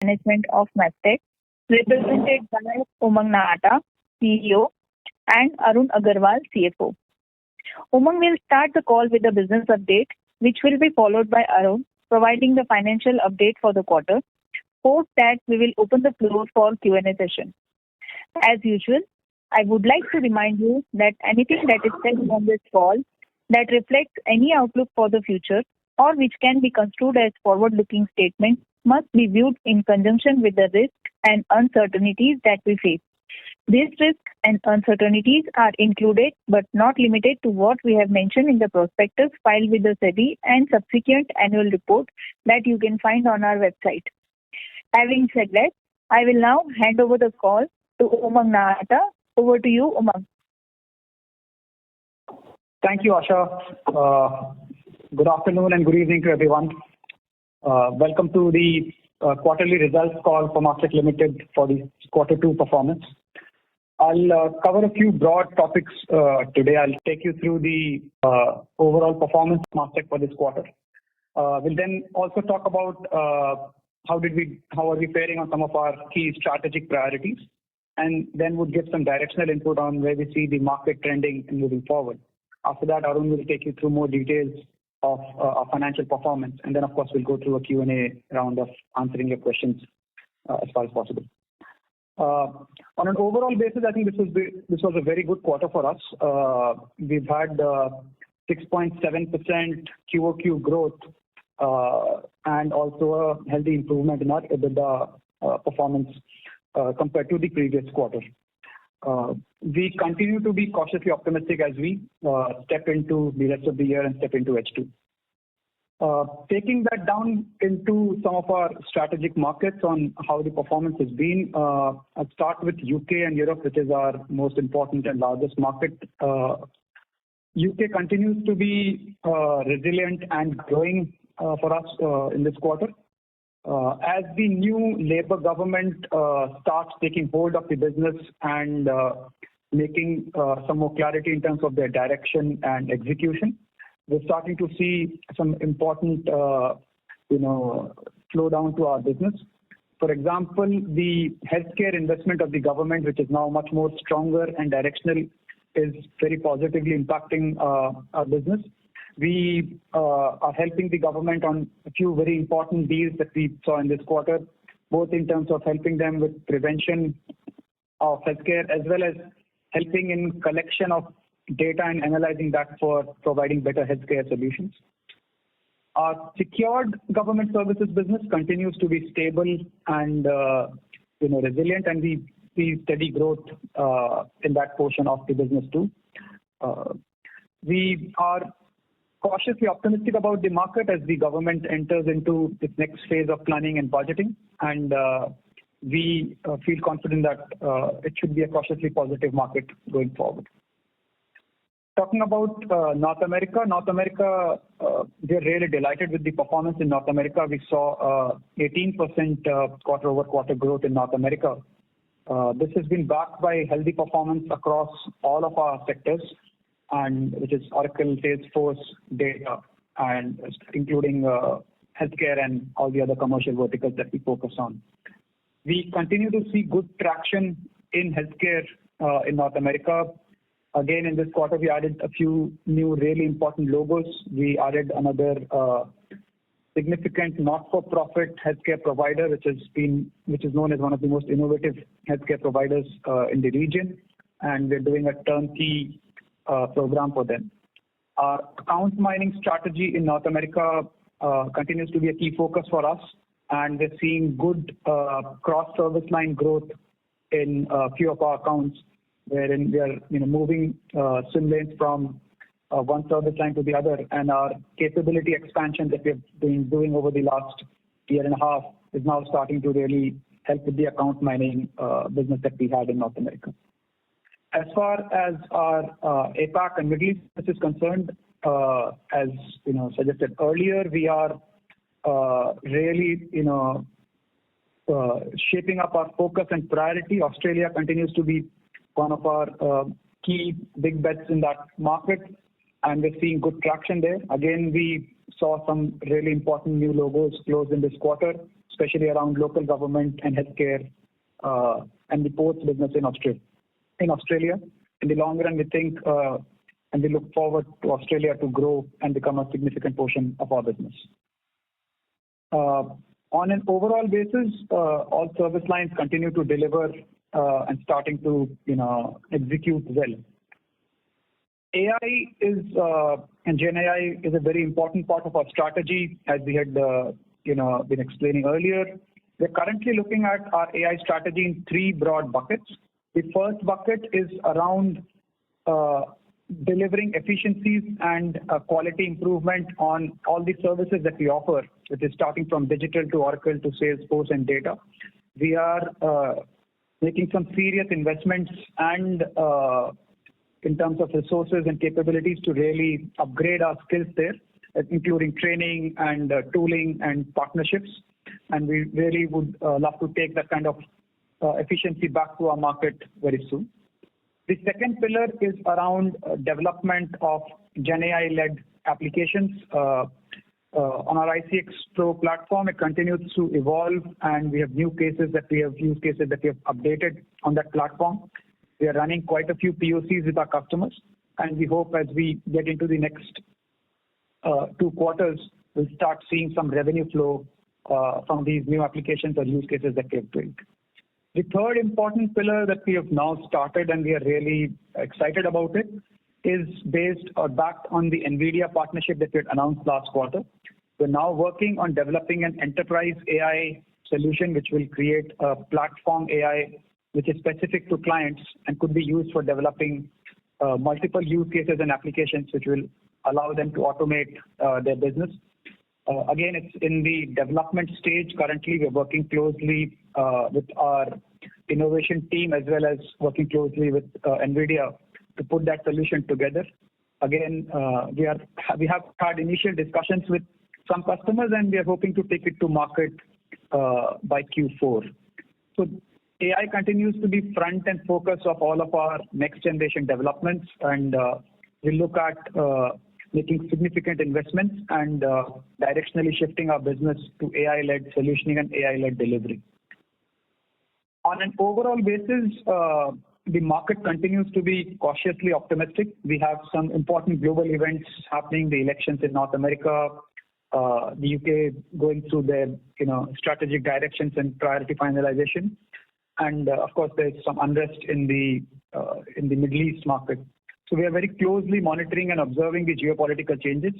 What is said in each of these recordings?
management of Mastek, represented by Umang Nahata, CEO, and Arun Agarwal, CFO. Umang will start the call with a business update, which will be followed by Arun providing the financial update for the quarter. Post that, we will open the floor for Q&A session. As usual, I would like to remind you that anything that is said on this call that reflects any outlook for the future or which can be construed as forward-looking statements must be viewed in conjunction with the risks and uncertainties that we face. These risks and uncertainties are included but not limited to what we have mentioned in the prospectus filed with the SEBI and subsequent annual report that you can find on our website. Having said that, I will now hand over the call to Umang Nahata. Over to you, Umang. Thank you, Asha. Good afternoon and good evening to everyone. Welcome to the quarterly results call for Mastek Limited for the Q2 performance. I'll cover a few broad topics today. I'll take you through the overall performance of Mastek for this quarter. We'll then also talk about how are we faring on some of our key strategic priorities, and then we'll give some directional input on where we see the market trending and moving forward. After that, Arun will take you through more details of our financial performance, and then of course we'll go through a Q&A round of answering your questions as far as possible. On an overall basis, I think this was a very good quarter for us. We've had 6.7% QOQ growth and also a healthy improvement in our EBITDA performance compared to the previous quarter. We continue to be cautiously optimistic as we step into the rest of the year and step into H2. Taking that down into some of our strategic markets on how the performance has been, I'll start with UK and Europe, which is our most important and largest market. UK continues to be resilient and growing for us in this quarter. As the new Labour government starts taking hold of the business and making some more clarity in terms of their direction and execution, we're starting to see some important flow down to our business. For example, the healthcare investment of the government, which is now much more stronger and directional, is very positively impacting our business. We are helping the government on a few very important deals that we saw in this quarter, both in terms of helping them with prevention of healthcare as well as helping in collection of data and analyzing that for providing better healthcare solutions. Our secured government services business continues to be stable and resilient, and we see steady growth in that portion of the business too. We are cautiously optimistic about the market as the government enters into its next phase of planning and budgeting, and we feel confident that it should be a cautiously positive market going forward. Talking about North America, we're really delighted with the performance in North America. We saw 18% quarter-over-quarter growth in North America. This has been backed by healthy performance across all of our sectors, and which is Oracle, Salesforce, data, and including healthcare and all the other commercial verticals that we focus on. We continue to see good traction in healthcare in North America. Again, in this quarter, we added a few new really important logos. We added another significant not-for-profit healthcare provider, which is known as one of the most innovative healthcare providers in the region, and we're doing a turnkey program for them. Our account mining strategy in North America continues to be a key focus for us, and we're seeing good cross-service line growth in a few of our accounts, wherein we are moving swim lanes from one service line to the other, and our capability expansion that we've been doing over the last year and a half is now starting to really help with the account mining business that we had in North America. As far as our APAC and Middle East is concerned, as suggested earlier, we are really shaping up our focus and priority. Australia continues to be one of our key big bets in that market, and we're seeing good traction there. Again, we saw some really important new logos close in this quarter, especially around local government and healthcare and the ports business in Australia. In the long run, we think and we look forward to Australia to grow and become a significant portion of our business. On an overall basis, all service lines continue to deliver and starting to execute well. AI and Gen AI is a very important part of our strategy, as we had been explaining earlier. We're currently looking at our AI strategy in three broad buckets. The first bucket is around delivering efficiencies and quality improvement on all the services that we offer, which is starting from digital to Oracle to Salesforce and data. We are making some serious investments and in terms of resources and capabilities to really upgrade our skills there, including training and tooling and partnerships. And we really would love to take that kind of efficiency back to our market very soon. The second pillar is around development of Gen AI-led applications. On our ICX Pro platform, it continues to evolve, and we have use cases that we have updated on that platform. We are running quite a few POCs with our customers, and we hope as we get into the next 2 quarters, we'll start seeing some revenue flow from these new applications or use cases that we have built. The third important pillar that we have now started, and we are really excited about it, is based or backed on the NVIDIA partnership that we had announced last quarter. We're now working on developing an enterprise AI solution which will create a platform AI which is specific to clients and could be used for developing multiple use cases and applications which will allow them to automate their business. Again, it's in the development stage. Currently, we're working closely with our innovation team as well as working closely with NVIDIA to put that solution together. Again, we have had initial discussions with some customers, and we are hoping to take it to market by Q4. So AI continues to be front and focus of all of our next generation developments, and we look at making significant investments and directionally shifting our business to AI-led solutioning and AI-led delivery. On an overall basis, the market continues to be cautiously optimistic. We have some important global events happening, the elections in North America, the UK going through their strategic directions and priority finalization. And of course, there's some unrest in the Middle East market. So we are very closely monitoring and observing the geopolitical changes.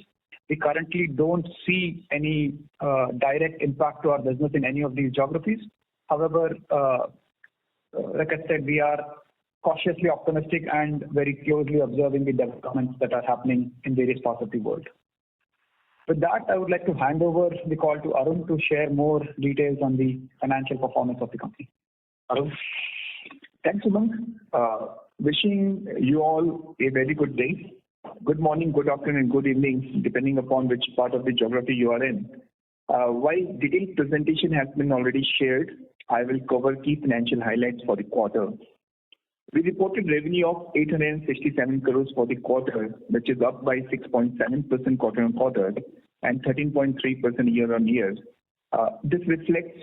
We currently don't see any direct impact to our business in any of these geographies. However, like I said, we are cautiously optimistic and very closely observing the developments that are happening in various parts of the world. With that, I would like to hand over the call to Arun to share more details on the financial performance of the company. Arun. Thanks, Umang. Wishing you all a very good day. Good morning, good afternoon, good evening, depending upon which part of the geography you are in. While detailed presentation has been already shared, I will cover key financial highlights for the quarter. We reported revenue of 867 crores for the quarter, which is up by 6.7% quarter-on-quarter and 13.3% year-on-year. This reflects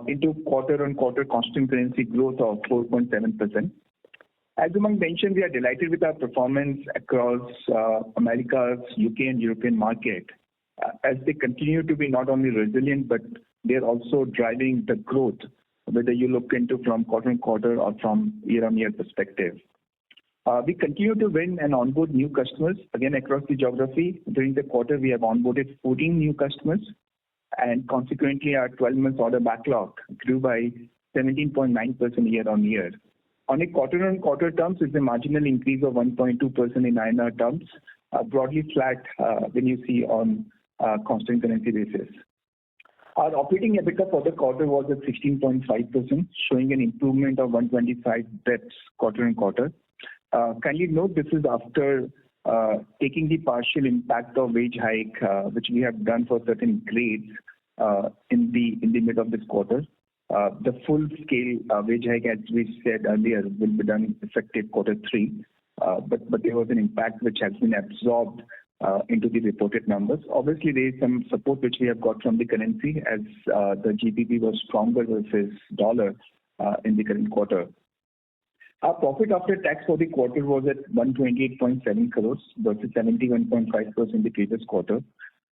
into quarter-on-quarter constant currency growth of 4.7%. As Umang mentioned, we are delighted with our performance across Americas, UK and European market, as they continue to be not only resilient, but they're also driving the growth, whether you look into from quarter-on-quarter or from year-on-year perspective. We continue to win and onboard new customers, again, across the geography. During the quarter, we have onboarded 14 new customers, and consequently, our 12-month order backlog grew by 17.9% year-on-year. On a quarter-on-quarter terms, it's a marginal increase of 1.2% in INR terms, broadly flat when you see on constant currency basis. Our operating EBITDA for the quarter was at 16.5%, showing an improvement of 125 bps quarter-on-quarter. Kindly note this is after taking the partial impact of wage hike, which we have done for certain grades in the mid of this quarter. The full scale wage hike, as we said earlier, will be done effective quarter 3. But there was an impact which has been absorbed into the reported numbers. Obviously, there is some support which we have got from the currency as the GBP was stronger versus dollar in the current quarter. Our profit after tax for the quarter was at 128.7 crores versus 71.5 crores in the previous quarter.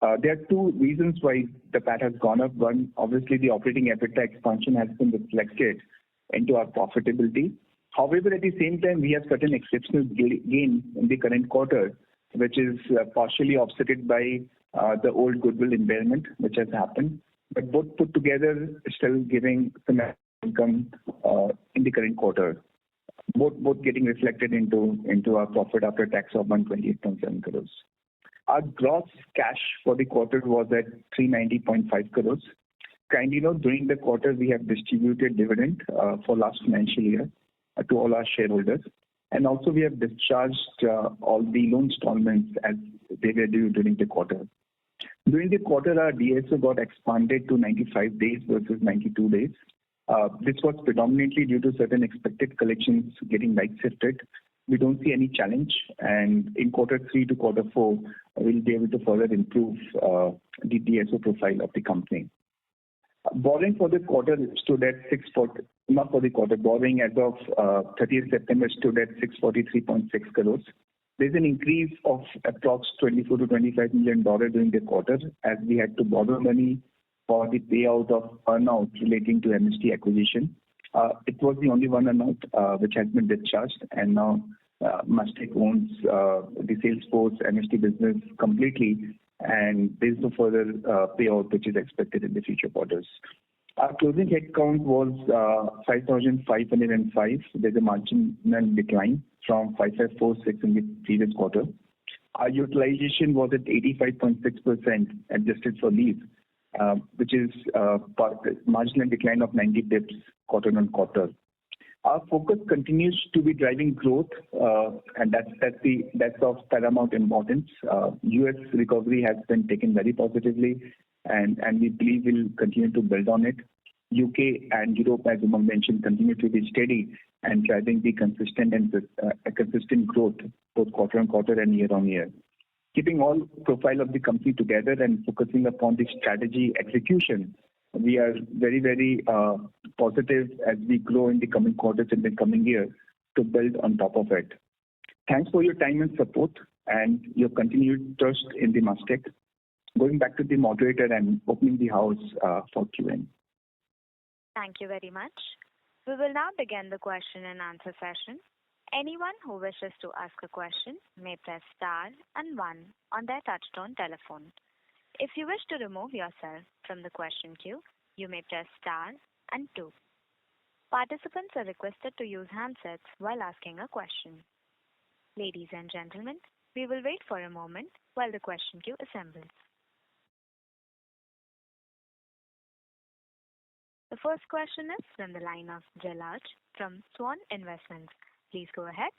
There are two reasons why the PAT has gone up. One, obviously, the operating EBITDA expansion has been reflected into our profitability. However, at the same time, we have certain exceptional gain in the current quarter, which is partially offset by the old goodwill impairment which has happened. But both put together still giving some income in the current quarter. Both getting reflected into our profit after tax of 128.7 crores. Our gross cash for the quarter was at 390.5 crores. Kindly note, during the quarter, we have distributed dividend for last financial year to all our shareholders. And also we have discharged all the loan installments as they were due during the quarter. During the quarter, our DSO got expanded to 95 days versus 92 days. This was predominantly due to certain expected collections getting right-shifted. We don't see any challenge, and in quarter 3 to quarter 4, we'll be able to further improve the DSO profile of the company. Borrowing for the quarter stood at borrowing as of 30th September stood at 643.6 crores. There's an increase of approx $24 to $25 million during the quarter as we had to borrow money for the payout of earnout relating to MST acquisition. It was the only one earnout which has been discharged, and now Mastek owns the Salesforce MST business completely, and there's no further payout which is expected in the future quarters. Our closing headcount was 5,505. There's a marginal decline from 5,546 in the previous quarter. Our utilization was at 85.6% adjusted for leave, which is marginal decline of 90 bips quarter on quarter. Our focus continues to be driving growth, and that's of paramount importance. US recovery has been taken very positively, and we believe we'll continue to build on it. UK and Europe, as Umang mentioned, continue to be steady and driving the consistent growth both quarter on quarter and year on year. Keeping all profile of the company together and focusing upon the strategy execution, we are very, very positive as we grow in the coming quarters in the coming year to build on top of it. Thanks for your time and support and your continued trust in the Mastek. Going back to the moderator and opening the house for Q&A. Thank you very much. We will now begin the question and answer session. Anyone who wishes to ask a question may press star and 1 on their touchtone telephone. If you wish to remove yourself from the question queue, you may press star and 2. Participants are requested to use handsets while asking a question. Ladies and gentlemen, we will wait for a moment while the question queue assembles. The first question is from the line of Jalaj from Swan Investments. Please go ahead.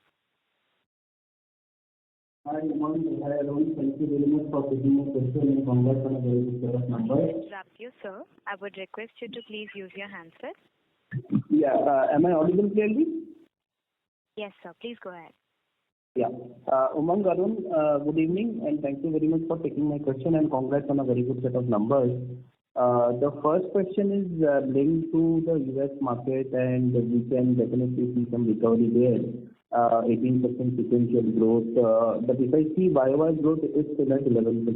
Hi, Umang. Hi, Arun. Thank you very much for taking my question and congrats on a very good set of numbers. Interrupt you, sir. I would request you to please use your handset. Yeah. Am I audible clearly? Yes, sir. Please go ahead. Yeah. Umang, Arun, good evening, and thank you very much for taking my question and congrats on a very good set of numbers. The first question is linked to the US market, and we can definitely see some recovery there. 18% sequential growth. But if I see YOY growth, it is still at 11%.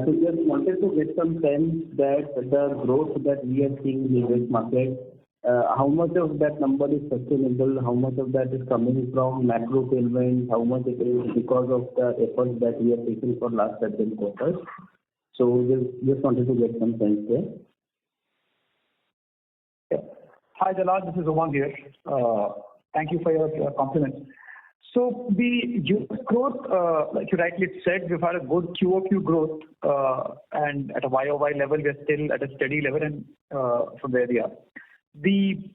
So just wanted to get some sense that the growth that we are seeing in the US market, how much of that number is sustainable, how much of that is coming from macro tailwinds, how much it is because of the efforts that we have taken for last certain quarters. So just wanted to get some sense there. Yeah. Hi, Jalal. This is Umang here. Thank you for your compliments. So the US growth, like you rightly said, we've had a good QOQ growth, and at a YOY level, we're still at a steady level and from where we are. The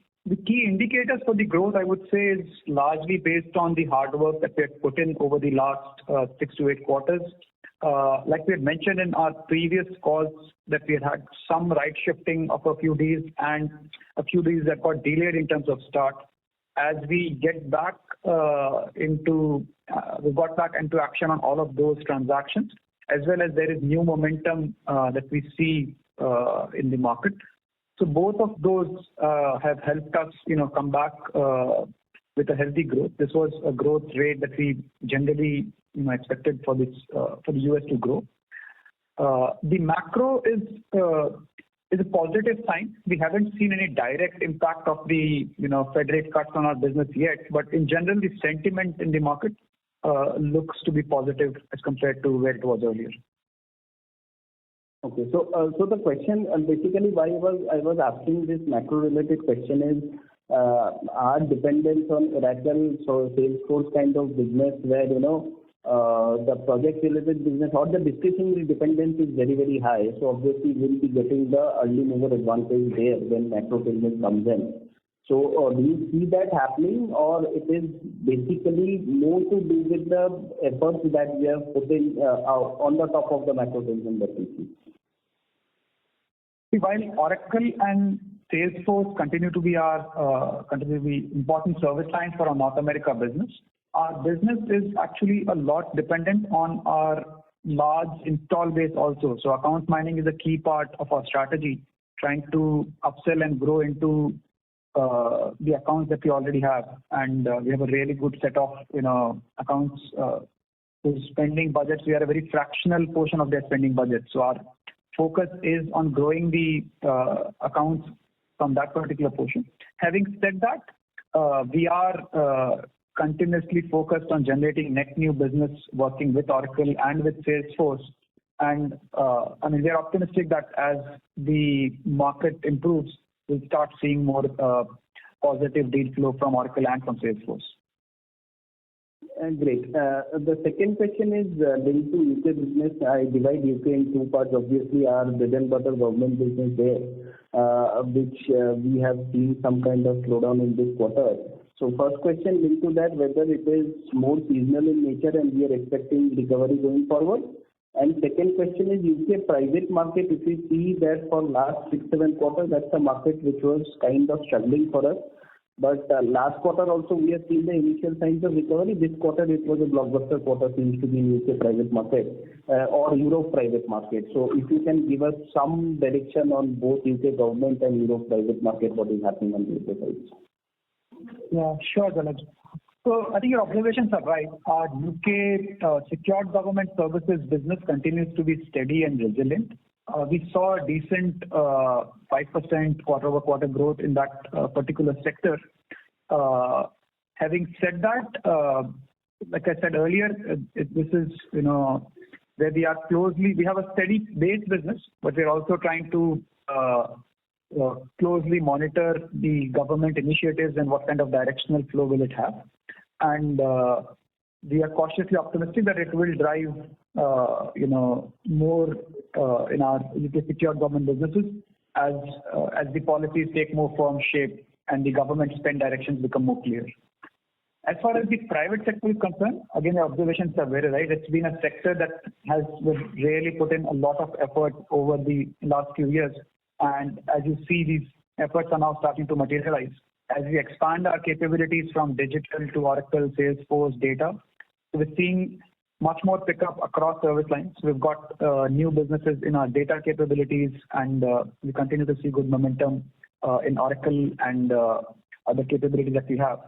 key indicators for the growth, I would say, is largely based on the hard work that we have put in over the last 6 to 8 quarters. Like we had mentioned in our previous calls that we had some right shifting of a few deals and a few deals that got delayed in terms of start. as we get back we got back into action on all of those transactions, as well as there is new momentum that we see in the market. So both of those have helped us, come back with a healthy growth. This was a growth rate that we generally, expected for the US to grow. The macro is a positive sign. We haven't seen any direct impact of the Fed rate cuts on our business yet, but in general, the sentiment in the market looks to be positive as compared to where it was earlier. Okay, so the question basically why I was asking this macro-related question is our dependence on Oracle, so Salesforce kind of business where the project-related business or the discretionary dependence is very, very high. So obviously we'll be getting the early mover advantage there when macro business comes in. So do you see that happening, or it is basically more to do with the efforts that we have put in on the top of the macro business that we see? While Oracle and Salesforce continue to be important service lines for our North America business, our business is actually a lot dependent on our large install base also. So account mining is a key part of our strategy, trying to upsell and grow into the accounts that we already have. And we have a really good set of accounts whose spending budgets. We are a very fractional portion of their spending budget. So our focus is on growing the accounts from that particular portion. Having said that, we are continuously focused on generating net new business working with Oracle and with Salesforce. And we are optimistic that as the market improves, we'll start seeing more positive deal flow from Oracle and from Salesforce. Great. The second question is linked to UK business. I divide UK in two parts. Obviously, our bread and butter government business there, which we have seen some kind of slowdown in this quarter. So first question linked to that, whether it is more seasonal in nature and we are expecting recovery going forward. And second question is UK private market. If we see that for last 6-7 quarters, that's a market which was kind of struggling for us. But last quarter also we have seen the initial signs of recovery. This quarter it was a blockbuster quarter, seems to be in UK private market or Europe private market. So if you can give us some direction on both UK government and Europe private market, what is happening on the UK side? Yeah, sure, Jalaj. So I think your observations are right. Our UK secured government services business continues to be steady and resilient. We saw a decent 5% quarter-over-quarter growth in that particular sector. Having said that, like I said earlier, this is where we are closely. We have a steady base business, but we're also trying to closely monitor the government initiatives and what kind of directional flow will it have. And we are cautiously optimistic that it will drive more in our UK secured government businesses as the policies take more firm shape and the government spend directions become more clear. As far as the private sector is concerned, again, the observations are very right. It's been a sector that has really put in a lot of effort over the last few years. And as you see, these efforts are now starting to materialize. As we expand our capabilities from digital to Oracle, Salesforce, data, so we're seeing much more pickup across service lines. We've got new businesses in our data capabilities, and we continue to see good momentum in Oracle and other capabilities that we have.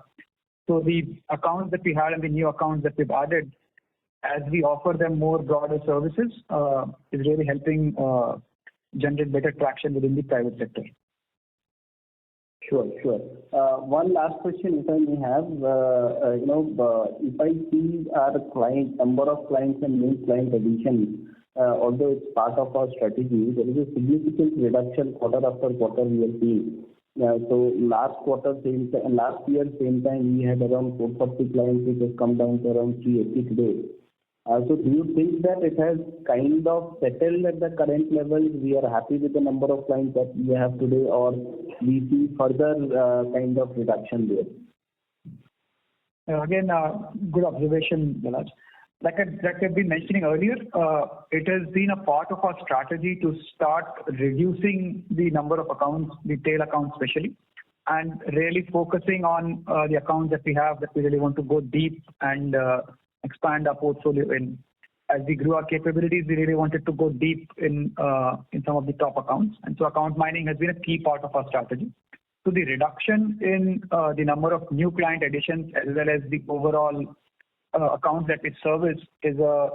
So the accounts that we had and the new accounts that we've added, as we offer them more broader services, is really helping generate better traction within the private sector. Sure. One last question, if I may have, if I see our number of clients and new client additions, although it's part of our strategy, there is a significant reduction quarter after quarter we are seeing. So last year, same time, we had around 440 clients, which has come down to around 380 today. So do you think that it has kind of settled at the current level? We are happy with the number of clients that we have today, or we see further kind of reduction there? Again, good observation, Jalaj. Like I've been mentioning earlier, it has been a part of our strategy to start reducing the number of accounts, the tail accounts especially. and really focusing on the accounts that we have that we really want to go deep and expand our portfolio in. As we grew our capabilities, we really wanted to go deep in some of the top accounts, and so account mining has been a key part of our strategy. So the reduction in the number of new client additions as well as the overall accounts that we service is a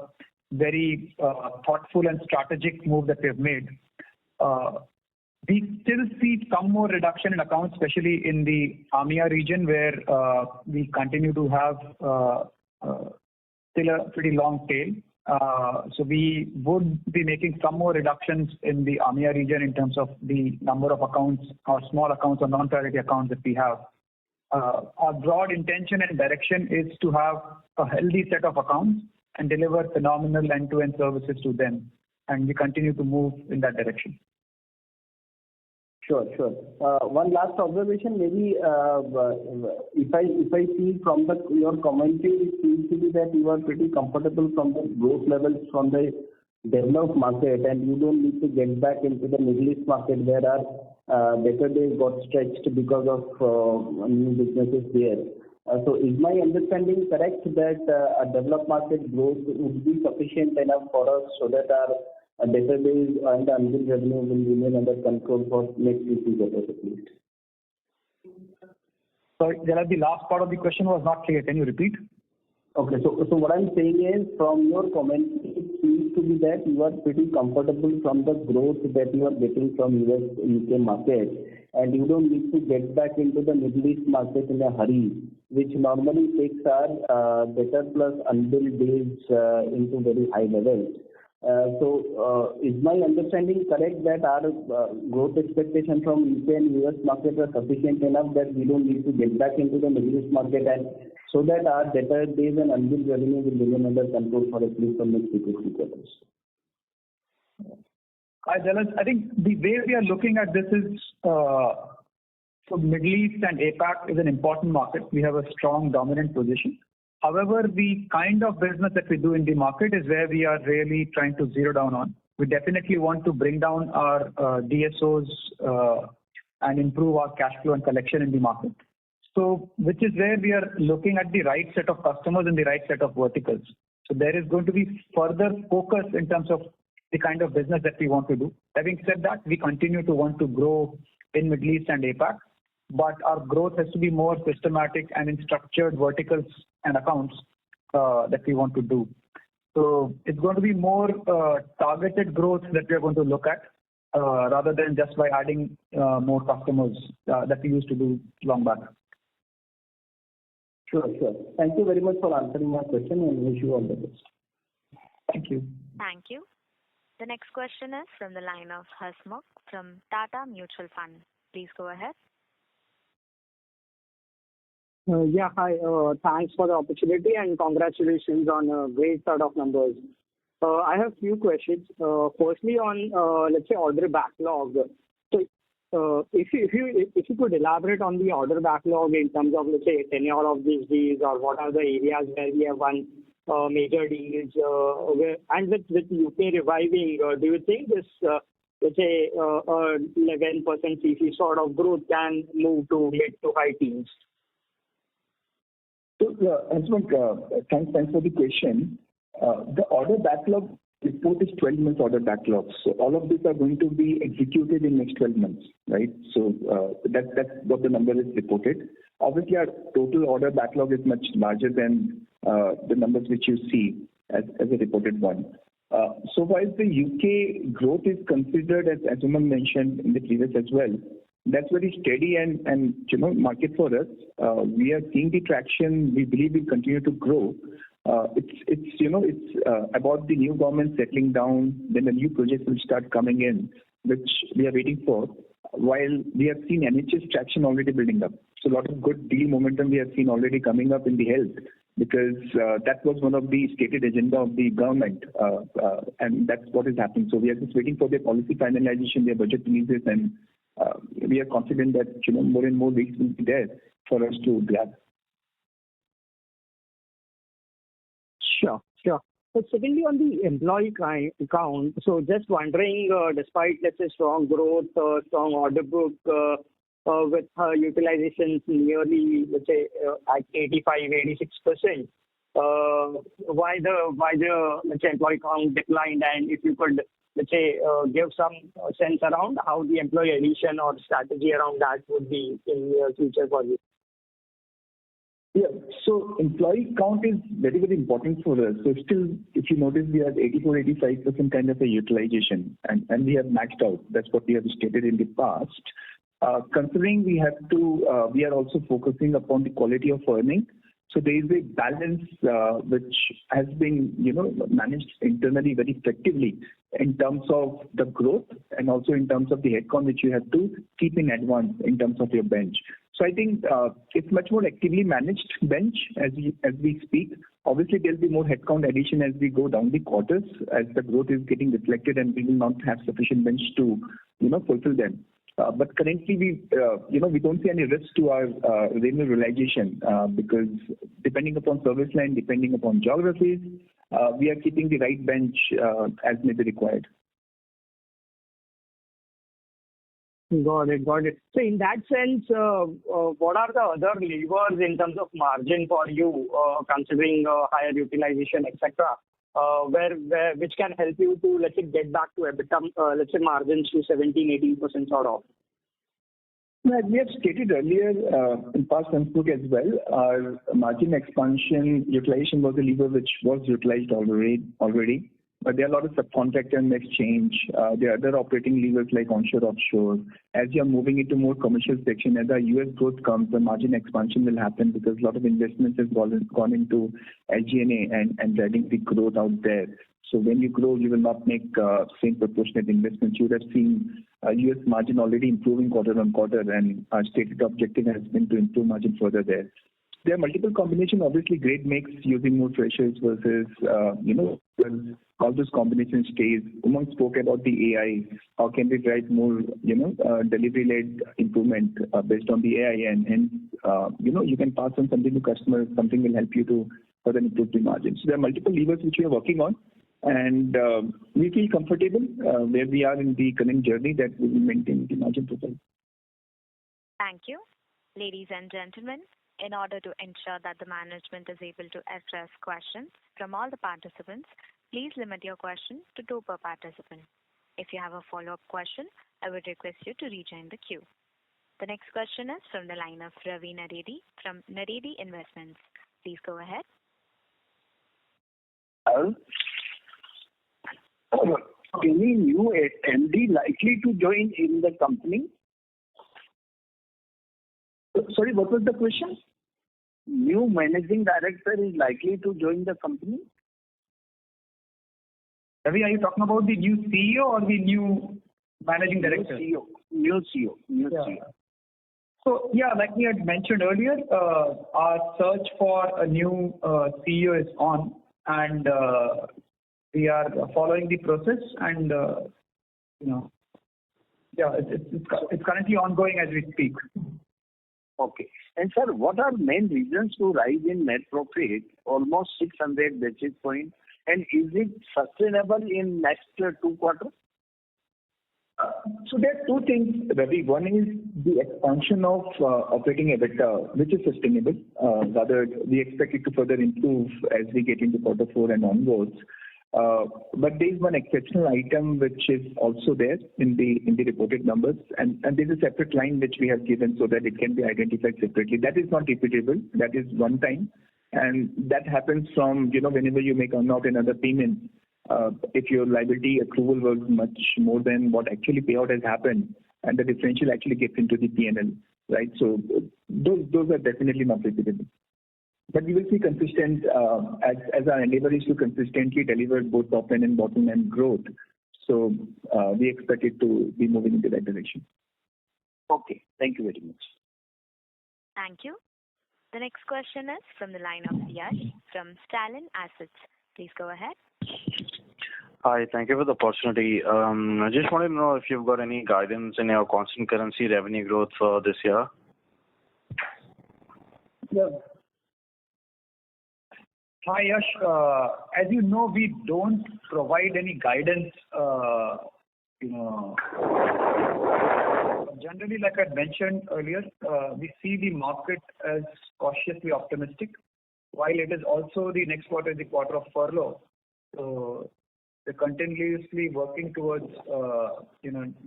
very thoughtful and strategic move that we have made. We still see some more reduction in accounts, especially in the AMEA region, where we continue to have still a pretty long tail. So we would be making some more reductions in the AMEA region in terms of the number of accounts or small accounts or non-priority accounts that we have. Our broad intention and direction is to have a healthy set of accounts and deliver phenomenal end-to-end services to them, and we continue to move in that direction. Sure. One last observation, maybe if I see from your commentary, it seems to be that you are pretty comfortable from the growth levels from the developed market, and you don't need to get back into the Middle East market where our debtor days got stretched because of new businesses there. So is my understanding correct that a developed market growth would be sufficient enough for us so that our debtor days and the unbilled revenue will remain under control for next 2 quarters at least? Sorry, the last part of the question was not clear. Can you repeat? Okay, so what I'm saying is, from your commentary, it seems to be that you are pretty comfortable from the growth that you are getting from US, UK market, and you don't need to get back into the Middle East market in a hurry, which normally takes our debtor plus unbilled days into very high levels. So is my understanding correct that our growth expectation from UK and US market are sufficient enough that we don't need to get back into the Middle East market, and so that our debtor days and unbilled revenue will remain under control for at least the next 2 to 3 quarters? Hi, Jalaj. I think the way we are looking at this is so Middle East and APAC is an important market. We have a strong dominant position. However, the kind of business that we do in the market is where we are really trying to zero down on. We definitely want to bring down our DSOs and improve our cash flow and collection in the market. So, which is where we are looking at the right set of customers and the right set of verticals. So there is going to be further focus in terms of the kind of business that we want to do. Having said that, we continue to want to grow in Middle East and APAC, but our growth has to be more systematic and in structured verticals and accounts that we want to do. So it's going to be more targeted growth that we are going to look at rather than just by adding more customers that we used to do long back. Sure. Thank you very much for answering my question, and wish you all the best. Thank you. Thank you. The next question is from the line of Hasmukh from Tata Mutual Fund. Please go ahead. Hi. Thanks for the opportunity and congratulations on a great set of numbers. I have few questions. Firstly, on let's say order backlog. So, if you could elaborate on the order backlog in terms of, let's say, tenure of these deals, or what are the areas where we have won major deals, and with UK reviving, do you think this let's say 11% CC sort of growth can move to mid to high teens? So, thanks for the question. The order backlog report is 12 months order backlog. So all of these are going to be executed in next 12 months, right? So that's what the number is reported. Obviously, our total order backlog is much larger than the numbers which you see as a reported one. So while the UK growth is considered, as Umang mentioned in the previous as well, that's very steady and market for us. We are seeing the traction. We believe will continue to grow. It's about the new government settling down. Then the new projects will start coming in, which we are waiting for. While we have seen NHS traction already building up, so a lot of good deal momentum we have seen already coming up in the health, because that was one of the stated agenda of the government, and that's what is happening. So we are just waiting for their policy finalization, their budget releases, and we are confident that more and more weeks will be there for us to grab. Sure. But secondly, on the employee count, so just wondering, despite, let's say, strong growth, strong order book, with utilizations nearly, let's say, at 85-86%. Why the let's say employee count declined, and if you could, let's say, give some sense around how the employee addition or strategy around that would be in the future for you. Yeah. So employee count is very, very important for us. So still, if you notice, we have 84-85% kind of a utilization, and we have maxed out. That's what we have stated in the past. Considering we are also focusing upon the quality of earning. So there is a balance which has been, managed internally very effectively in terms of the growth and also in terms of the headcount which you have to keep in advance in terms of your bench. So I think it's much more actively managed bench as we speak. Obviously, there'll be more headcount addition as we go down the quarters as the growth is getting reflected, and we will not have sufficient bench to, fulfill them. But currently, we don't see any risk to our revenue realization because depending upon service line, depending upon geographies, we are keeping the right bench as may be required. Got it. So in that sense, what are the other levers in terms of margin for you, considering higher utilization, etc., which can help you to, let's say, get back to EBITDA, let's say, margins to 17-18% sort of? As we have stated earlier in past input as well, our margin expansion utilization was a lever which was utilized already. But there are a lot of subcontractor mix change. There are other operating levers like onshore, offshore. As you are moving into more commercial section, as our US growth comes, the margin expansion will happen because a lot of investments has gone into SG&A and driving the growth out there. So when you grow, you will not make same proportionate investments. You would have seen US margin already improving quarter on quarter, and our stated objective has been to improve margin further there. There are multiple combinations. Obviously, great mix using more freshers versus, all those combinations stays. Umang spoke about the AI. How can we drive more, delivery-led improvement based on the AI? And hence, you can pass on something to customers. Something will help you to further improve the margin. So there are multiple levers which we are working on. And we feel comfortable where we are in the current journey that we will maintain the margin profile. Thank you. Ladies and gentlemen, in order to ensure that the management is able to address questions from all the participants, please limit your questions to 2 per participant. If you have a follow-up question, I would request you to rejoin the queue. The next question is from the line of Ravi Naredi from Naredi Investments. Please go ahead. Any new MD likely to join in the company? Sorry, what was the question? New managing director is likely to join the company? Ravi, are you talking about the new CEO or the new managing director? New CEO. So, like we had mentioned earlier, our search for a new CEO is on, and we are following the process, and it's currently ongoing as we speak. Okay. And sir, what are main reasons to rise in net profit, almost 600 basis points, and is it sustainable in next 2 quarters? So there are 2 things, Ravi. One is the expansion of operating EBITDA, which is sustainable. Rather, we expect it to further improve as we get into Q4 and onwards. But there is one exceptional item which is also there in the reported numbers, and there is a separate line which we have given so that it can be identified separately. That is not repeatable. That is one time, and that happens from whenever you make out another payment. If your liability accrual was much more than what actually payout has happened, and the differential actually gets into the P&L, right? So those are definitely not repeatable. But we will see consistent, as our endeavor is to consistently deliver both top line and bottom line growth. So we expect it to be moving in the right direction. Okay. Thank you very much. Thank you. The next question is from the line of Yash from Stallion Assets. Please go ahead. Hi, thank you for the opportunity. I just wanted to know if you've got any guidance in your constant currency revenue growth for this year. Yeah. Hi, Yash. As you know, we don't provide any guidance, generally, like I mentioned earlier, we see the market as cautiously optimistic, while it is also the next quarter is the quarter of furlough. So we're continuously working towards,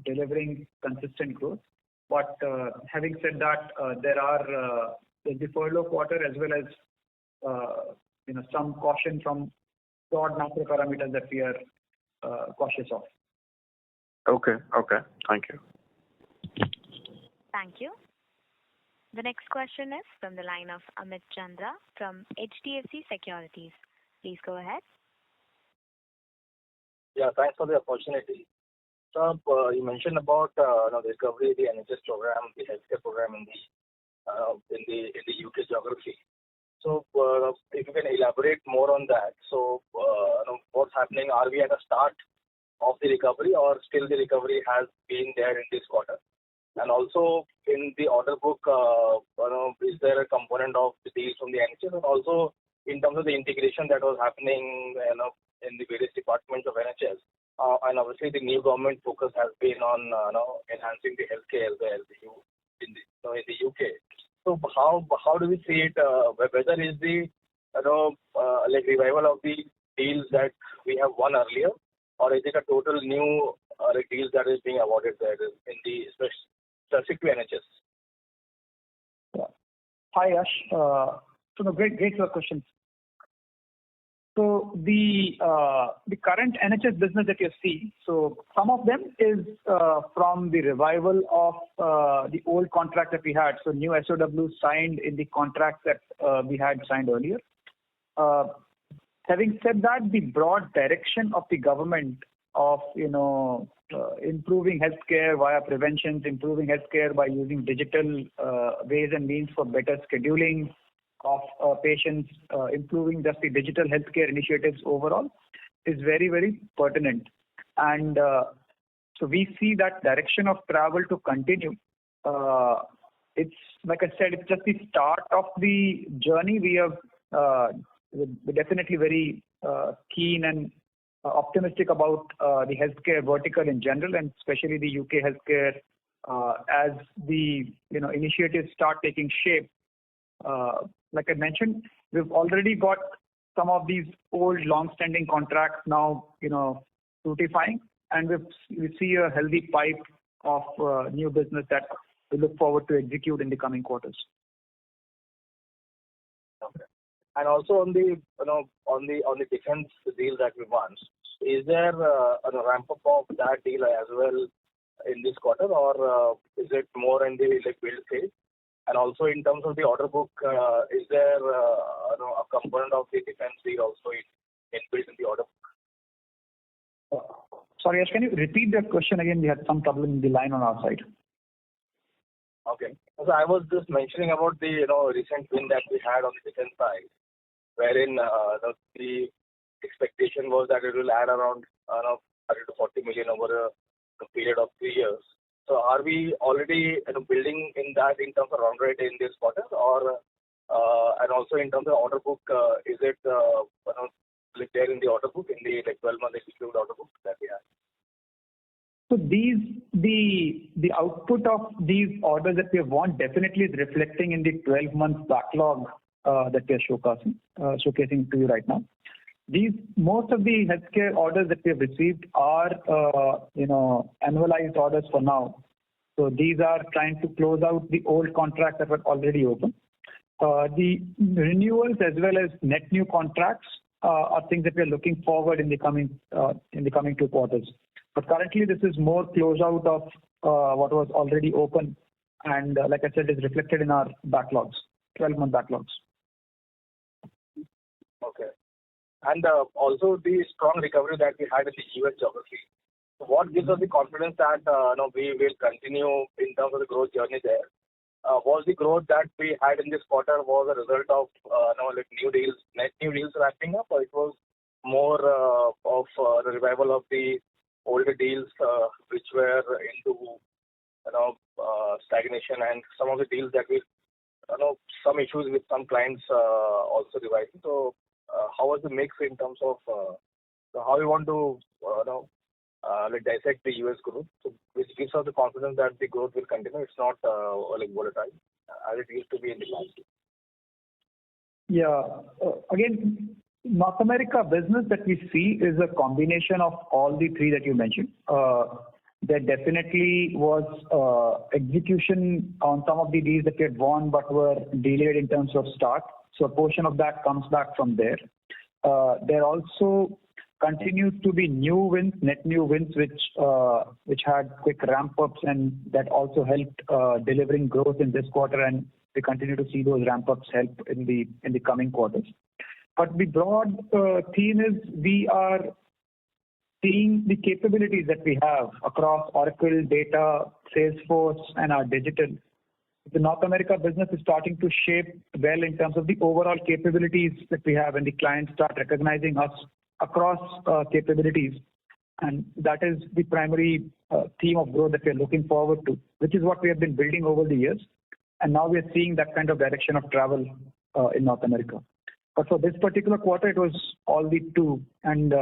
delivering consistent growth. But having said that, there's the furlough quarter as well as, some caution from broad macro parameters that we are cautious of. Okay. Thank you. Thank you. The next question is from the line of Amit Chandra from HDFC Securities. Please go ahead. Yeah, thanks for the opportunity. So you mentioned about the recovery, the NHS program, the healthcare program in the UK geography. So if you can elaborate more on that. So what's happening? Are we at a start of the recovery, or still the recovery has been there in this quarter? And also in the order book, is there a component of the deals from the NHS, and also in terms of the integration that was happening, in the various departments of NHS, and obviously the new government focus has been on enhancing the healthcare there in the UK. So how do we see it? Whether is the revival of the deals that we have won earlier, or is it a total new deals that is being awarded there in the specific to NHS? Yeah. Hi, Yash. Great questions. So the current NHS business that you see, so some of them is from the revival of the old contract that we had. So new SOW signed in the contract that we had signed earlier. Having said that, the broad direction of the government of improving healthcare via preventions, improving healthcare by using digital ways and means for better scheduling of patients, improving just the digital healthcare initiatives overall is very, very pertinent. And so we see that direction of travel to continue. It's like I said, it's just the start of the journey. We're definitely very keen and optimistic about the healthcare vertical in general, and especially the UK healthcare as the initiatives start taking shape. Like I mentioned, we've already got some of these old long-standing contracts now, fructifying, and we see a healthy pipe of new business that we look forward to execute in the coming quarters. Okay. And also on the defense deal that we won, is there a ramp up of that deal as well in this quarter, or is it more in the build phase? And also in terms of the order book, is there a component of the defense deal also inbuilt in the order book? Sorry, Yash, can you repeat the question again? We had some trouble in the line on our side. Okay. So I was just mentioning about the recent win that we had on the defense side, wherein the expectation was that it will add around 30 to 40 million over a period of 3 years. So are we already building in that in terms of run rate in this quarter, or and also in terms of order book, is it there in the order book in the 12-month executed order book that we have? So the output of these orders that we have won definitely is reflecting in the 12-month backlog that we are showcasing to you right now. Most of the healthcare orders that we have received are annualized orders for now. So these are trying to close out the old contracts that were already open. The renewals as well as net new contracts are things that we are looking forward in the coming 2 quarters. But currently, this is more closeout of what was already open, and like I said, is reflected in our backlogs, 12-month backlogs. Okay. And also the strong recovery that we had in the US geography. So what gives us the confidence that we will continue in terms of the growth journey there? Was the growth that we had in this quarter was a result of new deals, net new deals wrapping up, or it was more of the revival of the older deals which were into stagnation, and some of the deals that we some issues with some clients also reviving. So how was the mix in terms of how you want to like dissect the US growth, so which gives us the confidence that the growth will continue. It's not like volatile as it used to be in the past. Yeah. Again, North America business that we see is a combination of all the three that you mentioned. There definitely was execution on some of the deals that we had won but were delayed in terms of start. So a portion of that comes back from there. There also continues to be new wins, net new wins, which had quick ramp ups, and that also helped delivering growth in this quarter. And we continue to see those ramp ups help in the coming quarters. But the broad theme is we are seeing the capabilities that we have across Oracle, data, Salesforce, and our digital. The North America business is starting to shape well in terms of the overall capabilities that we have, and the clients start recognizing us across capabilities. And that is the primary theme of growth that we are looking forward to, which is what we have been building over the years. And now we are seeing that kind of direction of travel in North America. But for this particular quarter, it was all the two. And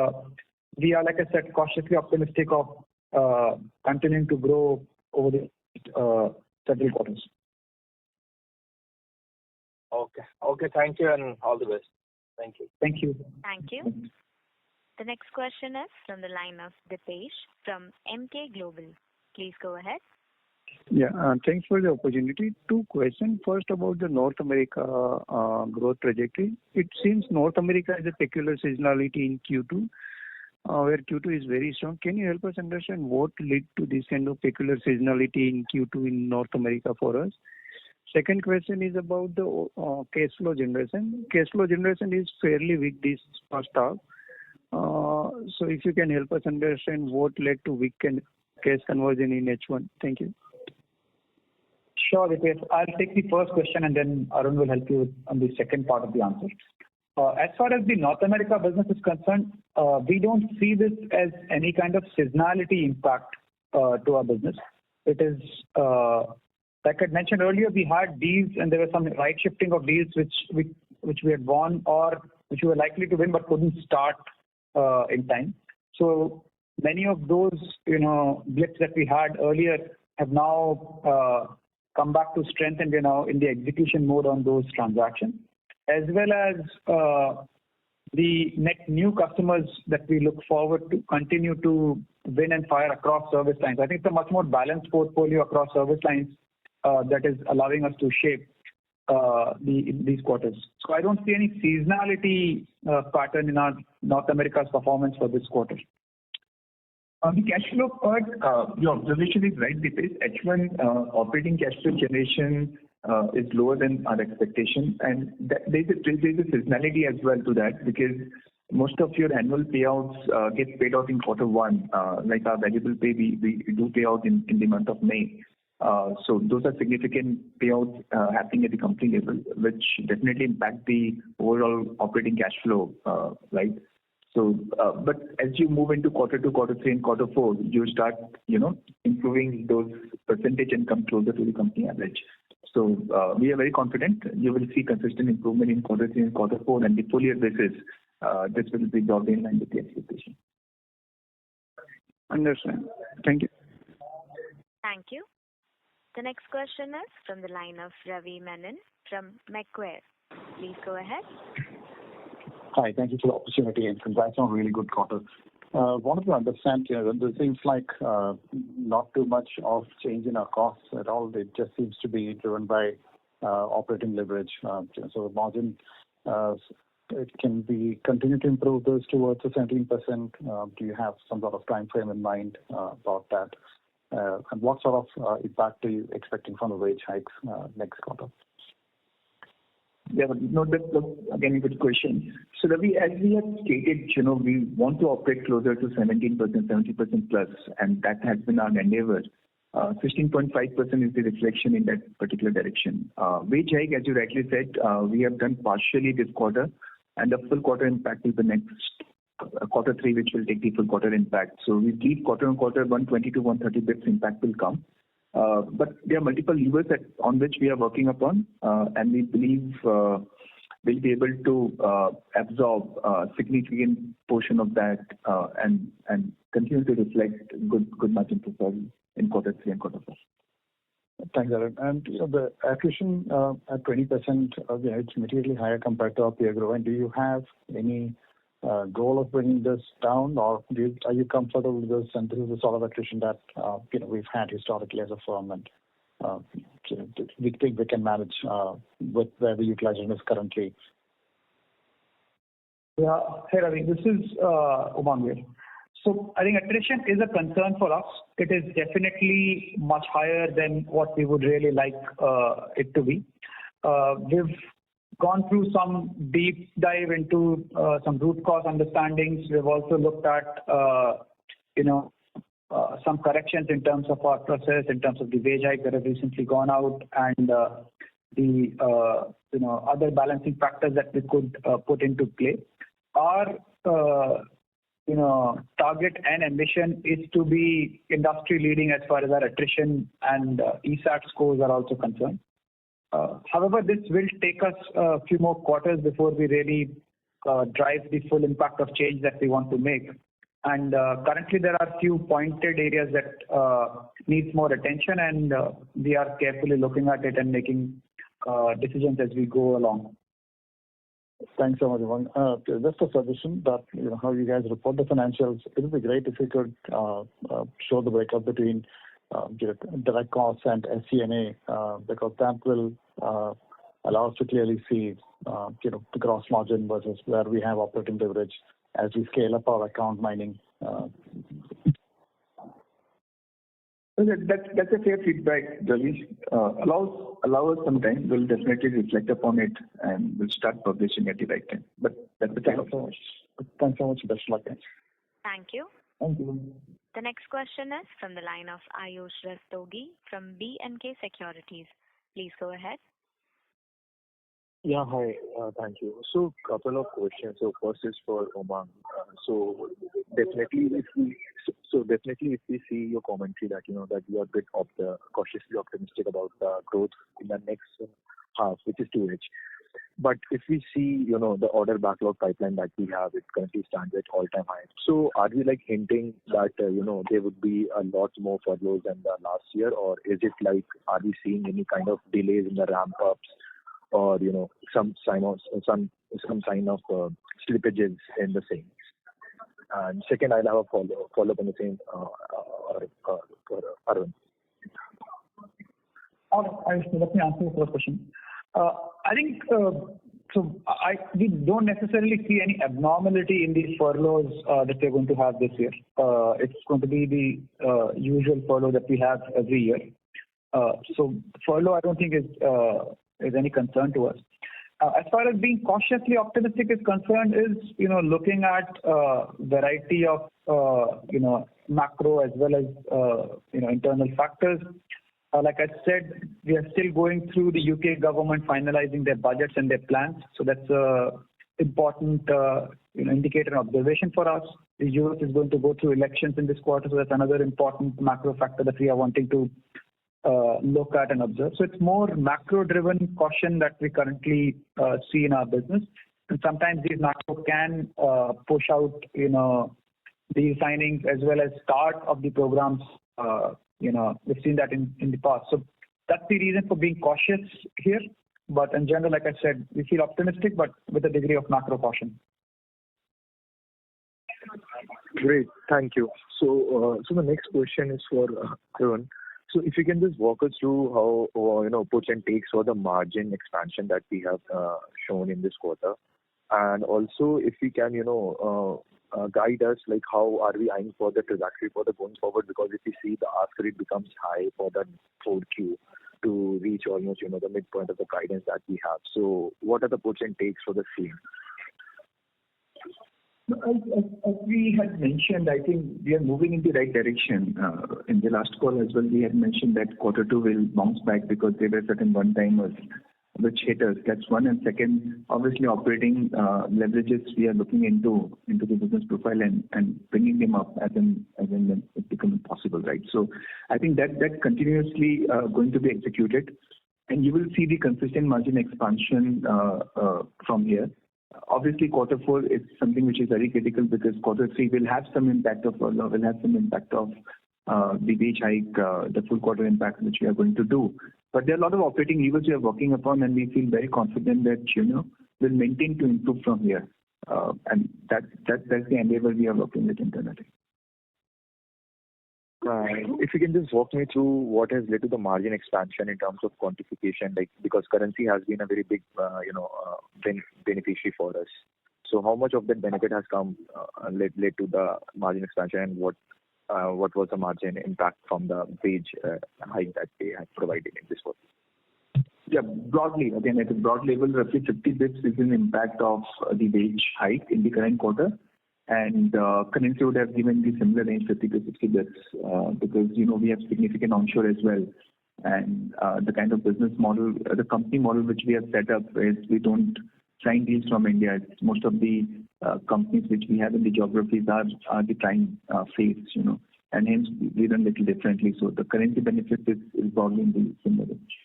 we are, like I said, cautiously optimistic of continuing to grow over the several quarters. Okay. Thank you and all the best. Thank you. Thank you. Thank you. The next question is from the line of Dipesh from MK Global. Please go ahead. Yeah, thanks for the opportunity. Two questions. First, about the North America growth trajectory. It seems North America has a peculiar seasonality in Q2, where Q2 is very strong. Can you help us understand what led to this kind of peculiar seasonality in Q2 in North America for us? Second question is about the cash flow generation. Cash flow generation is fairly weak this first half. So if you can help us understand what led to weak cash conversion in H1. Thank you. Sure, Dipesh. I'll take the first question and then Arun will help you on the second part of the answer. As far as the North America business is concerned, we don't see this as any kind of seasonality impact to our business. It is, like I mentioned earlier, we had deals and there was some right shifting of deals which we had won or which we were likely to win but couldn't start in time. So many of those blips that we had earlier have now come back to strength, and we're now in the execution mode on those transactions, as well as the net new customers that we look forward to continue to win and fire across service lines. I think it's a much more balanced portfolio across service lines that is allowing us to shape these quarters. So I don't see any seasonality pattern in our North America's performance for this quarter. On the cash flow part, your observation is right, Dipesh. H1 operating cash flow generation is lower than our expectation, and there's a seasonality as well to that, because most of your annual payouts get paid out in quarter one. Like our variable pay, we do pay out in the month of May. So those are significant payouts happening at the company level, which definitely impact the overall operating cash flow, right? So, but as you move into quarter two, quarter three, and quarter four, you start, improving those percentage and come closer to the company average. So we are very confident you will see consistent improvement in quarter three and quarter four, and the full year basis, this will be broadly in line with the expectation. Understand. Thank you. Thank you. The next question is from the line of Ravi Menon from Macquarie. Please go ahead. Hi, thank you for the opportunity and congrats on a really good quarter. Wanted to understand, there seems like not too much of change in our costs at all. It just seems to be driven by operating leverage. So the margin, it can be continue to improve those towards the 17%. Do you have some sort of time frame in mind about that? And what sort of impact are you expecting from the wage hikes next quarter? Yeah, no, that's again a good question. So Ravi, as we have stated, we want to operate closer to 17%, 70% plus, and that has been our endeavor. 16.5% is the reflection in that particular direction. Wage hike, as you rightly said, we have done partially this quarter, and the full quarter impact is the next quarter three, which will take the full quarter impact. So we believe quarter on quarter, 120 to 130 bits impact will come. But there are multiple levers on which we are working upon, and we believe will be able to absorb a significant portion of that and continue to reflect good margin performance in quarter 3 and quarter 4. Thanks, Arun. And the attrition at 20%, it's materially higher compared to our peer group. And do you have any goal of bringing this down, or are you comfortable with this? And this is the sort of attrition that we've had historically as a firm, and we think we can manage with where the utilization is currently. Yeah, hey Ravi, this is Umang here. So I think attrition is a concern for us. It is definitely much higher than what we would really like it to be. We've gone through some deep dive into some root cause understandings. We've also looked at some corrections in terms of our process, in terms of the wage hike that have recently gone out, and the other balancing factors that we could put into play. Our target and ambition is to be industry leading as far as our attrition and ESAT scores are also concerned. However, this will take us a few more quarters before we really drive the full impact of change that we want to make. And currently there are a few pointed areas that needs more attention, and we are carefully looking at it and making decisions as we go along. Thanks so much, Umang. Just a suggestion that how you guys report the financials, it would be great if you could show the breakup between direct costs and SG&A, because that will allow us to clearly see the gross margin versus where we have operating leverage as we scale up our account mining. That's a fair feedback, Ravi. Allow us some time. We'll definitely reflect upon it and we'll start publishing at the right time. But that's the time. Thanks so much. Best luck. Thank you. Thank you. The next question is from the line of Ayush Rastogi from B&K Securities. Please go ahead. Yeah, hi. Thank you. So, couple of questions. So, first is for Umang. So, definitely, if we see your commentary that that you are a bit cautiously optimistic about the growth in the next half, which is 2H. But if we see the order backlog pipeline that we have, it currently stands at all-time high. So, are we hinting that there would be a lot more furloughs than the last year, or is it are we seeing any kind of delays in the ramp ups? Or some sign of slippages in the same. And second, I'll have a follow up on the same for Arun. Let me answer the first question. I think we don't necessarily see any abnormality in these furloughs that we're going to have this year. It's going to be the usual furlough that we have every year. So furlough, I don't think is any concern to us. As far as being cautiously optimistic is concerned, is looking at variety of macro as well as internal factors. Like I said, we are still going through the UK government finalizing their budgets and their plans. So that's a important indicator and observation for us. The US is going to go through elections in this quarter, so that's another important macro factor that we are wanting to look at and observe. So it's more macro-driven caution that we currently see in our business. And sometimes these macro can push out, the signings as well as start of the programs. We've seen that in the past. So that's the reason for being cautious here. But in general, like I said, we feel optimistic, but with a degree of macro caution. Great, thank you. So the next question is for Arun. So if you can just walk us through how puts and takes for the margin expansion that we have shown in this quarter, and also if we can guide us how are we eyeing for the trajectory for the going forward, because if you see the ask rate becomes high for the 4Q to reach almost the midpoint of the guidance that we have. So what are the puts and takes for the same? As we had mentioned, I think we are moving in the right direction. In the last call as well, we had mentioned that quarter 2 will bounce back because there were certain one-timers which hit us. That's one. And second, obviously operating leverages we are looking into the business profile and bringing them up as in when it becomes possible, right? So I think that continuously going to be executed. and you will see the consistent margin expansion from here. Obviously, quarter 4 is something which is very critical because quarter 3 will have some impact of furlough, will have some impact of the wage hike, the full quarter impact which we are going to do. But there are a lot of operating levers we are working upon, and we feel very confident that we'll maintain to improve from here. And that's the endeavor we are working with internally. If you can just walk me through what has led to the margin expansion in terms of quantification, like because currency has been a very big, beneficiary for us. So how much of that benefit has come led to the margin expansion, and what was the margin impact from the wage hike that they had provided in this quarter? Yeah, broadly, again, at a broad level, roughly 50 bits is an impact of the wage hike in the current quarter. And currency would have given the similar range, 50 to 60 bits, because, we have significant onshore as well. And the kind of business model, the company model which we have set up is we don't sign deals from India. Most of the companies which we have in the geographies are the prime phase, and hence we run a little differently. So the currency benefit is broadly in the similar range.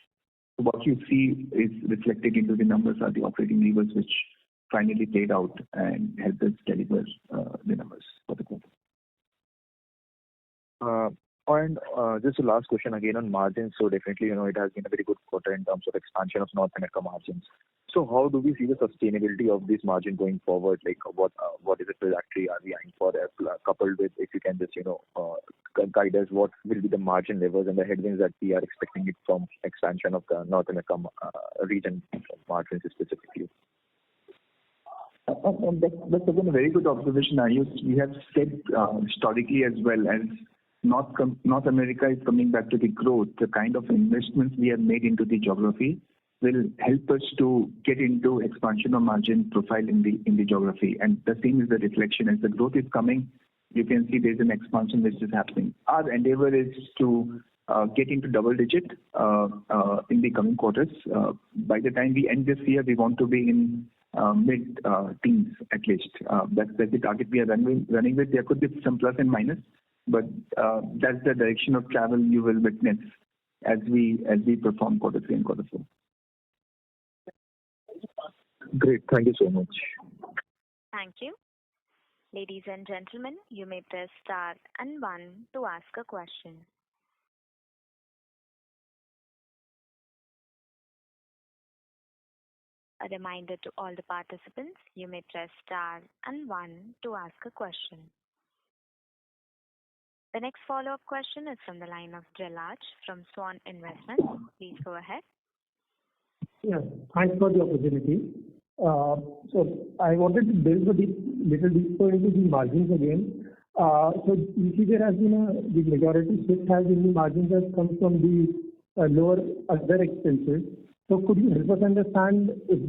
So what you see is reflected into the numbers are the operating levers which finally played out and helped us deliver the numbers for the quarter. And just a last question again on margins. So definitely, it has been a very good quarter in terms of expansion of North America margins. So how do we see the sustainability of this margin going forward? Like what is the trajectory are we eyeing for that? Coupled with, if you can just, guide us, what will be the margin levels and the headwinds that we are expecting it from expansion of the North America region margins specifically? That's again a very good observation, Ayush. We have said historically as well, as North America is coming back to the growth, the kind of investments we have made into the geography will help us to get into expansion of margin profile in the geography. And the same is the reflection. As the growth is coming, you can see there's an expansion which is happening. Our endeavor is to get into double digit in the coming quarters. By the time we end this year, we want to be in mid-teens at least. That's the target we are running with. There could be some plus and minus, but that's the direction of travel you will witness as we perform quarter 3 and quarter 4. Great. Thank you so much. Thank you. Ladies and gentlemen, you may press star and 1 to ask a question. A reminder to all the participants, you may press star and 1 to ask a question. The next follow-up question is from the line of Jalaj from Swan Investments. Please go ahead. Yeah, thanks for the opportunity. So I wanted to delve a little deeper into the margins again. So you see there has been the majority shift has been the margins has come from the lower other expenses. So could you help us understand if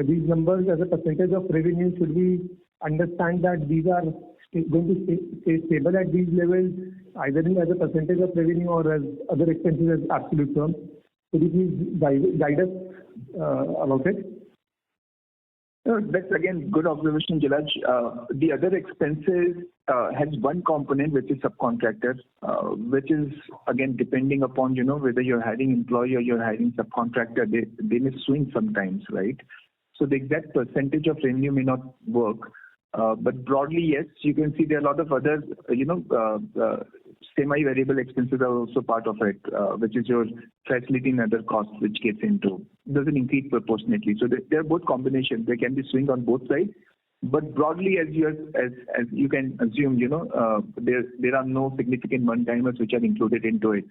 these numbers as a percentage of revenue, should we understand that these are going to stay stable at these levels, either as a percentage of revenue or as other expenses as absolute terms? Could you please guide us about it? That's again good observation, Jalaj. The other expenses has one component which is subcontractors, which is again depending upon whether you're hiring employee or you're hiring subcontractor. They may swing sometimes, right? So the exact percentage of revenue may not work, but broadly yes, you can see there are a lot of other semi-variable expenses are also part of it, which is your facility and other costs which gets into. Doesn't increase proportionately. So they're both combinations. They can be swing on both sides. But broadly, as you can assume, there are no significant one-timers which are included into it.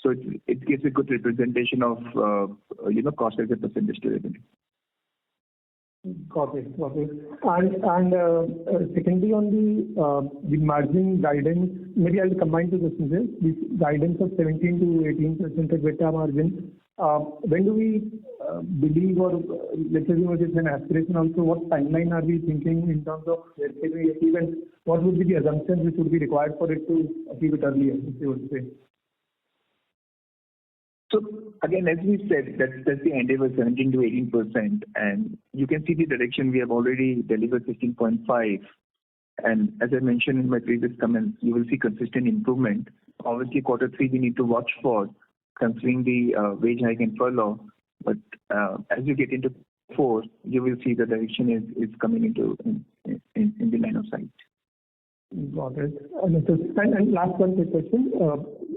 So it gives a good representation of cost as a percentage to revenue. Got it. And secondly, on the margin guidance, maybe I'll combine two questions. This guidance of 17 to 18% EBITDA margin. When do we believe, or let's assume it is an aspiration also, what timeline are we thinking in terms of where can we achieve, and what would be the assumptions which would be required for it to achieve it earlier, if you would say? So again, as we said, that's the endeavor, 17 to 18%, and you can see the direction we have already delivered 16.5. And as I mentioned in my previous comments, you will see consistent improvement. Obviously, quarter 3 we need to watch for, considering the wage hike and furlough. But as you get into 4, you will see the direction is coming into in the line of sight. Got it. And last one quick question.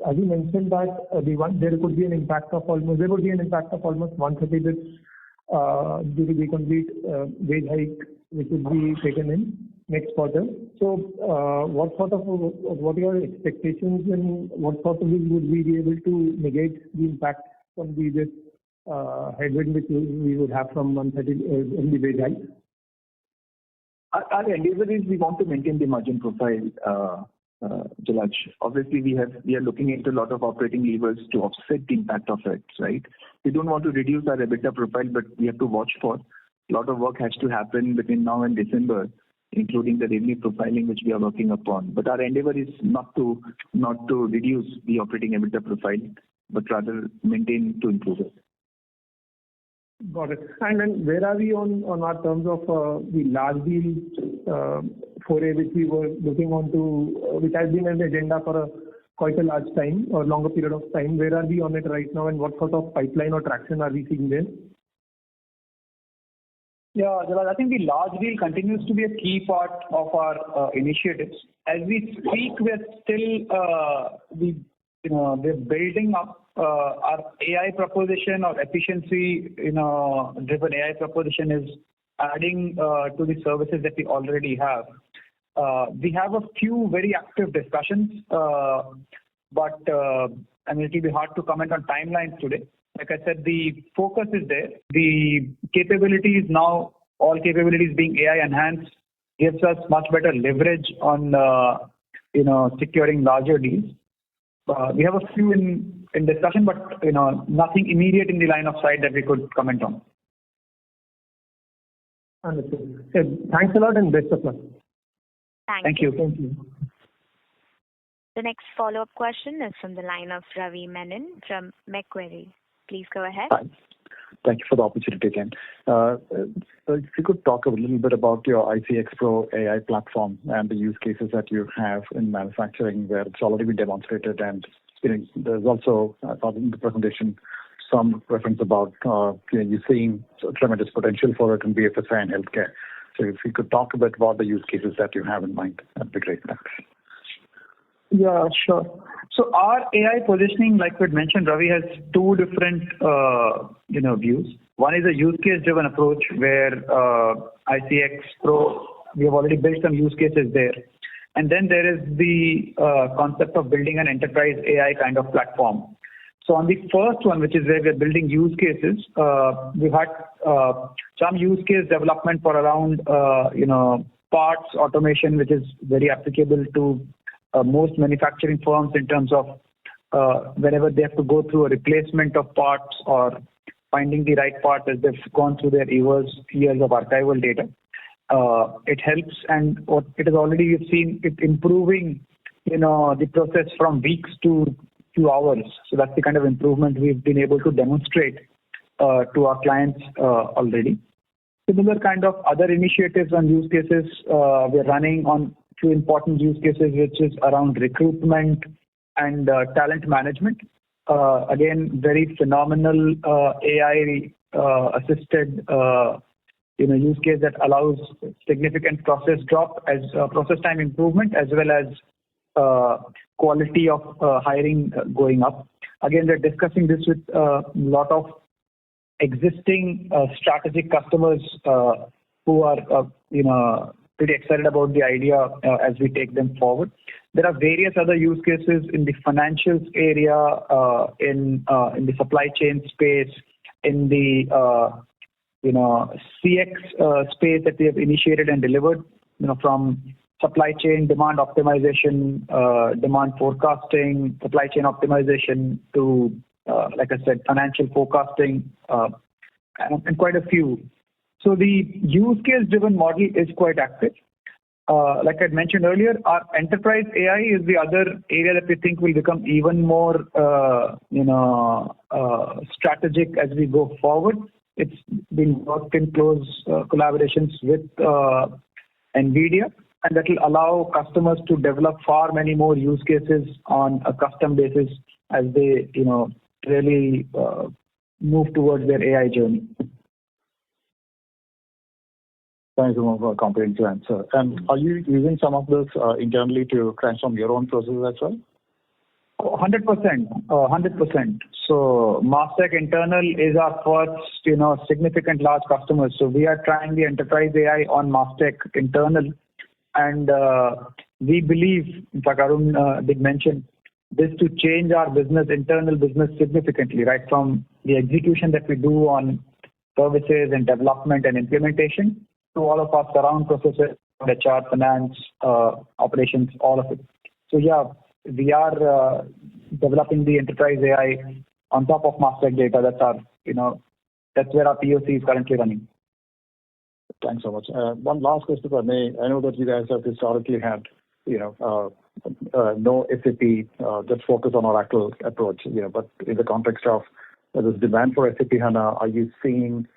As you mentioned that there would be an impact of almost 130 bits due to the complete wage hike which would be taken in next quarter. So, what are your expectations and what sort of would we be able to negate the impact from this headwind which we would have from 130 in the wage hike? Our endeavor is we want to maintain the margin profile, Jalaj. Obviously, we are looking into a lot of operating levers to offset the impact of it, right? We don't want to reduce our EBITDA profile, but we have to watch for. A lot of work has to happen between now and December, including the revenue profiling which we are working upon. But our endeavor is not to reduce the operating EBITDA profile, but rather maintain to improve it. Got it. And then where are we on our terms of the large deal foray which we were looking on to, which has been on the agenda for quite a large time or longer period of time? Where are we on it right now and what sort of pipeline or traction are we seeing there? Yeah, I think the large deal continues to be a key part of our initiatives. As we speak, we're still we're building up our AI proposition or efficiency driven AI proposition is adding to the services that we already have. We have a few very active discussions, but I mean, it will be hard to comment on timelines today. Like I said, the focus is there. The capabilities now, all capabilities being AI enhanced, gives us much better leverage on securing larger deals. We have a few in discussion, but nothing immediate in the line of sight that we could comment on. Understood. Thanks a lot and best of luck. Thank you. Thank you. The next follow-up question is from the line of Ravi Menon from Macquarie. Please go ahead. Hi. Thank you for the opportunity again. So if you could talk a little bit about your ICX Pro AI platform and the use cases that you have in manufacturing where it's already been demonstrated, and there's also, I thought in the presentation, some reference about you seeing tremendous potential for it in BFSI and healthcare. So if you could talk a bit about the use cases that you have in mind, that'd be great. Thanks. Yeah, sure. So our AI positioning, like we mentioned, Ravi, has two different views. One is a use case driven approach where ICX Pro, we have already built some use cases there. And then there is the concept of building an enterprise AI kind of platform. So on the first one, which is where we're building use cases, we've had some use case development for around parts automation, which is very applicable to most manufacturing firms in terms of whenever they have to go through a replacement of parts or finding the right part as they've gone through their years of archival data. It helps, and what it is already we've seen it improving, the process from weeks to few hours. So that's the kind of improvement we've been able to demonstrate to our clients already. Similar kind of other initiatives and use cases we're running on two important use cases, which is around recruitment and talent management. Again, very phenomenal AI assisted use case that allows significant process drop as process time improvement as well as quality of hiring going up. Again, we're discussing this with a lot of existing strategic customers who are pretty excited about the idea as we take them forward. There are various other use cases in the financials area, in the supply chain space, in the CX space that we have initiated and delivered, from supply chain demand optimization, demand forecasting, supply chain optimization to, like I said, financial forecasting, and quite a few. So the use case driven model is quite active. Like I mentioned earlier, our enterprise AI is the other area that we think will become even more strategic as we go forward. It's been worked in close collaborations with NVIDIA, and that will allow customers to develop far many more use cases on a custom basis as they really move towards their AI journey. Thanks, Umang, for a comprehensive answer. And are you using some of this internally to transform your own processes as well? 100%. 100%. So Mastek internal is our first, significant large customer. So we are trying the enterprise AI on Mastek internal, and we believe, in fact, Arun did mention this, to change our internal business significantly, right from the execution that we do on services and development and implementation to all of our surround processes, HR, finance, operations, all of it. So yeah, we are developing the enterprise AI on top of Mastek data. That's our, that's where our POC is currently running. Thanks so much. One last question, if I may. I know that you guys have historically had, no SAP, just focus on Oracle approach. But in the context of this demand for SAP HANA, are you seeing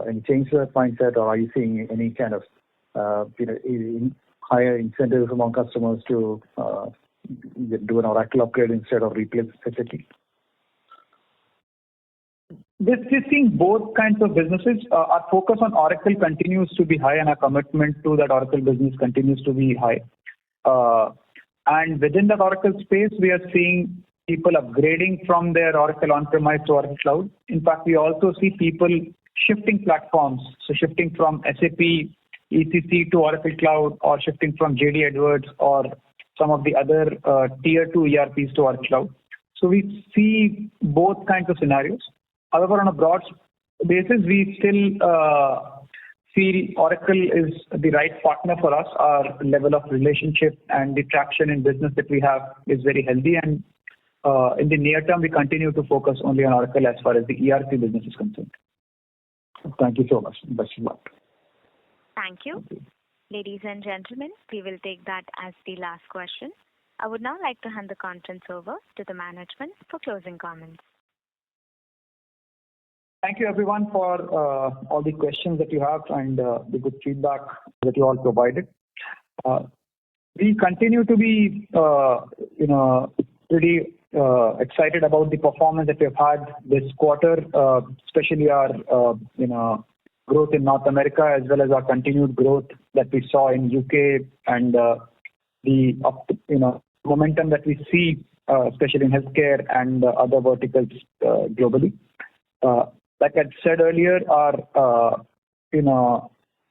any change to that mindset, or are you seeing any kind of, higher incentives among customers to do an Oracle upgrade instead of replace SAP? We're seeing both kinds of businesses. Our focus on Oracle continues to be high, and our commitment to that Oracle business continues to be high. And within that Oracle space, we are seeing people upgrading from their Oracle on-premise to Oracle Cloud. In fact, we also see people shifting platforms, so shifting from SAP ECC to Oracle Cloud, or shifting from JD Edwards or some of the other tier 2 ERPs to Oracle Cloud. So we see both kinds of scenarios. However, on a broad basis, we still feel Oracle is the right partner for us. Our level of relationship and the traction in business that we have is very healthy, and in the near term, we continue to focus only on Oracle as far as the ERP business is concerned. Thank you so much. Best of luck. Thank you. Ladies and gentlemen, we will take that as the last question. I would now like to hand the conference over to the management for closing comments. Thank you, everyone, for all the questions that you have and the good feedback that you all provided. We continue to be, pretty excited about the performance that we've had this quarter, especially our, growth in North America, as well as our continued growth that we saw in UK, and the momentum that we see, especially in healthcare and other verticals globally. Like I said earlier, our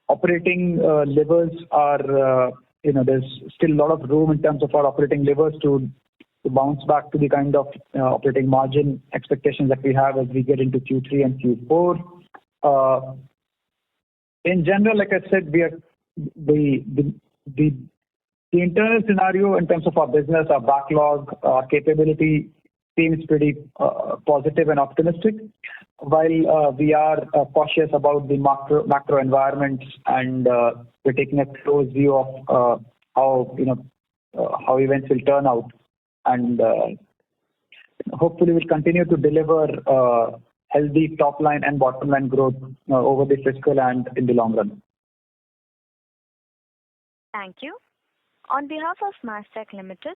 operating levers are, there's still a lot of room in terms of our operating levers to bounce back to the kind of operating margin expectations that we have as we get into Q3 and Q4. In general, like I said, we are the internal scenario in terms of our business, our backlog, our capability seems pretty positive and optimistic, while we are cautious about the macro environments, and we're taking a close view of how events will turn out, and hopefully we'll continue to deliver healthy top line and bottom line growth over the fiscal and in the long run. Thank you. On behalf of Mastek Limited,